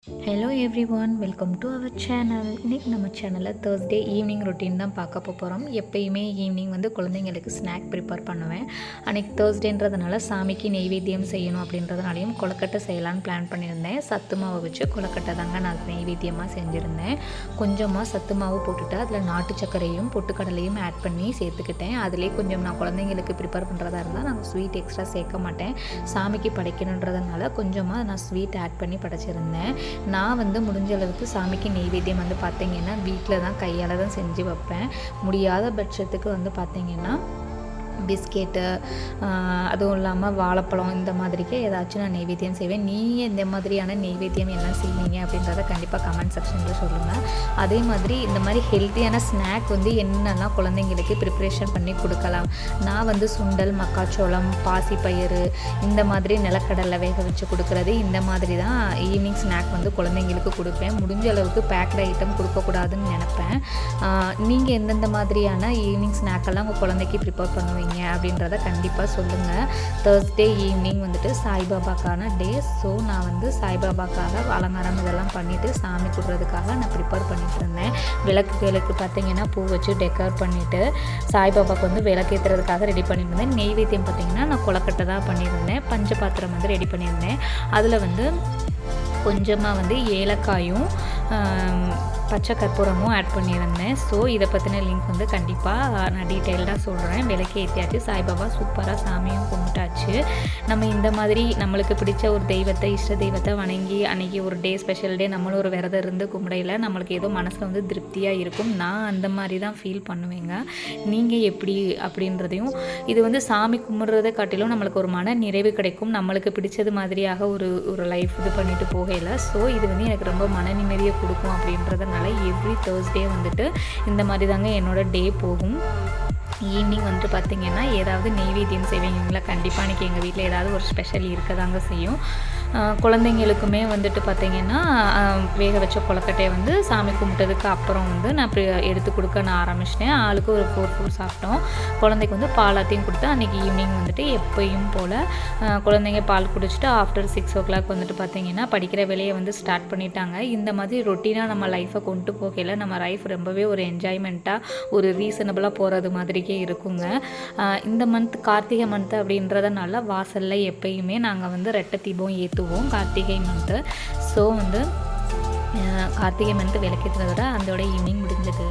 Hello everyone, welcome to our channel. இன்றைக்கி நம்ம சேனலில் தேர்ஸ்டே ஈவினிங் ரொட்டீன் தான் பார்க்க போகிறோம். எப்பயுமே ஈவினிங் வந்து குழந்தைங்களுக்கு ஸ்நாக் ப்ரிப்பேர் பண்ணுவேன். அன்றைக்கி தேர்ஸ்டேன்றதுனால சாமிக்கு நெய்வேத்தியம் செய்யணும் அப்படின்றதுனாலையும் கொழுக்கட்டை செய்யலான்னு பிளான் பண்ணியிருந்தேன். சத்து மாவை வச்சு கொழுக்கட்டை தாங்க நான் நெய்வேத்தியமாக செஞ்சுருந்தேன். கொஞ்சமாக சத்து மாவு போட்டுட்டு அதில் நாட்டு சர்க்கரையும் பொட்டுக்கடலையும் ஆட் பண்ணி சேர்த்துக்கிட்டேன். அதிலே கொஞ்சம் நான் குழந்தைங்களுக்கு ப்ரிப்பேர் பண்ணுறதா இருந்தால் நான் ஸ்வீட் எக்ஸ்ட்ரா சேர்க்க மாட்டேன். சாமிக்கு படைக்கணுன்றதுனால கொஞ்சமாக நான் ஸ்வீட் ஆட் பண்ணி படைச்சிருந்தேன். நான் வந்து முடிஞ்ச அளவுக்கு சாமிக்கு நெய்வேத்தியம் வந்து பார்த்திங்கன்னா வீட்டில் தான் கையால் தான் செஞ்சு வைப்பேன். முடியாத பட்சத்துக்கு வந்து பார்த்திங்கன்னா பிஸ்கெட்டு, அதுவும் இல்லாமல் வாழைப்பழம், இந்த மாதிரிக்கு ஏதாச்சும் நான் நெய்வேத்தியம் செய்வேன். நீங்கள் இந்த மாதிரியான நெய்வேத்தியம் எல்லாம் செய்வீங்க அப்படின்றத கண்டிப்பாக கமெண்ட் செக்ஷனில் சொல்லுங்கள். அதே மாதிரி இந்த மாதிரி ஹெல்த்தியான ஸ்நாக் வந்து என்னெல்லாம் குழந்தைங்களுக்கு ப்ரிப்ரேஷன் பண்ணி கொடுக்கலாம். நான் வந்து சுண்டல், மக்காச்சோளம், பாசிப்பயிறு, இந்த மாதிரி நிலக்கடலை வேக வச்சு கொடுக்குறது, இந்த மாதிரி தான் ஈவினிங் ஸ்நாக் வந்து குழந்தைங்களுக்கு கொடுப்பேன். முடிஞ்ச அளவுக்கு பேக்டு ஐட்டம் கொடுக்கக்கூடாதுன்னு நினப்பேன். நீங்கள் எந்தெந்த மாதிரியான ஈவினிங் ஸ்நாக்கெல்லாம் உங்கள் குழந்தைக்கு ப்ரிப்பேர் பண்ணுவீங்க அப்படின்றத கண்டிப்பாக சொல்லுங்கள். தேர்ஸ்டே ஈவினிங் வந்துட்டு சாய்பாபாக்கான டே. ஸோ நான் வந்து சாய்பாபாக்காக அலங்காரம் இதெல்லாம் பண்ணிவிட்டு சாமி கொடுறதுக்காக நான் ப்ரிப்பேர் பண்ணிட்டு இருந்தேன். விளக்கு பார்த்திங்கன்னா பூ வச்சு டெக்கர் பண்ணிவிட்டு சாய்பாபாவுக்கு வந்து விளக்கேற்றுறதுக்காக ரெடி பண்ணியிருந்தேன். நெய்வேத்தியம் பார்த்திங்கன்னா நான் கொழுக்கட்டை தான் பண்ணியிருந்தேன். பஞ்ச பாத்திரம் வந்து ரெடி பண்ணியிருந்தேன். அதில் வந்து கொஞ்சமாக வந்து ஏலக்காயும் பச்சை கற்பூரமும் ஆட் பண்ணியிருந்தேன். ஸோ இதை பற்றின லிங்க் வந்து கண்டிப்பாக நான் டீட்டெயில்டாக சொல்கிறேன். விளக்கு ஏற்றியாச்சு, சாய்பாபா சூப்பராக சாமியும் கும்பிட்டாச்சு. நம்ம இந்த மாதிரி நம்மளுக்கு பிடிச்ச ஒரு தெய்வத்தை, இஷ்ட தெய்வத்தை வணங்கி அன்றைக்கி ஒரு டே, ஸ்பெஷல் டே, நம்மளும் ஒரு விரதம் இருந்து கும்பிடையில் நம்மளுக்கு ஏதோ மனசில் வந்து திருப்தியாக இருக்கும். நான் அந்த மாதிரி தான் ஃபீல் பண்ணுவேங்க. நீங்கள் எப்படி அப்படின்றதையும், இது வந்து சாமி கும்பிட்றதை காட்டிலும் நம்மளுக்கு ஒரு மன நிறைவு கிடைக்கும். நம்மளுக்கு பிடிச்சது மாதிரியாக ஒரு லைஃப் இது பண்ணிட்டு போகையில். ஸோ இது வந்து எனக்கு ரொம்ப மன நிம்மதியை கொடுக்கும் அப்படின்றத எவ்ரி தேர்ஸ்டே வந்துட்டு இந்த மாதிரி தாங்க என்னோட டே போகும். ஈவினிங் வந்துட்டு பார்த்திங்கன்னா ஏதாவது நெய்வேத்தியம் செய்வீங்களா? கண்டிப்பாக இன்றைக்கி எங்கள் வீட்டில் ஏதாவது ஒரு ஸ்பெஷல் இருக்க தாங்க செய்யும். குழந்தைங்களுக்குமே வந்துட்டு பார்த்திங்கன்னா வேக வச்ச கொழுக்கட்டையை வந்து சாமி கும்பிட்டதுக்கு அப்புறம் வந்து நான் எடுத்து கொடுக்க நான் ஆரம்பிச்சிட்டேன். ஆளுக்கு ஒரு 4 சாப்பிட்டோம். குழந்தைக்கு வந்து பாலாத்தையும் கொடுத்து அன்றைக்கி ஈவினிங் வந்துட்டு எப்பயும் போல் குழந்தைங்க பால் குடிச்சிட்டு ஆஃப்டர் 6 o'clock வந்துட்டு பார்த்திங்கன்னா படிக்கிற வேலையை வந்து ஸ்டார்ட் பண்ணிட்டாங்க. இந்த மாதிரி ரொட்டீனாக நம்ம லைஃப்பை கொண்டு போகையில் நம்ம லைஃப் ரொம்பவே ஒரு என்ஜாய்மெண்ட்டாக, ஒரு ரீசனபிளாக போகிறது மாதிரிக்கே இருக்குங்க. இந்த மந்த் கார்த்திகை மந்த் அப்படின்றதுனால வாசலில் எப்பயுமே நாங்கள் வந்து ரெட்டை தீபம் ஏற்றுவோம் கார்த்திகை மந்த்து. ஸோ வந்து கார்த்திகை மந்த்து விளக்கேற்றுறதோட அதோட ஈவினிங் முடிஞ்சது.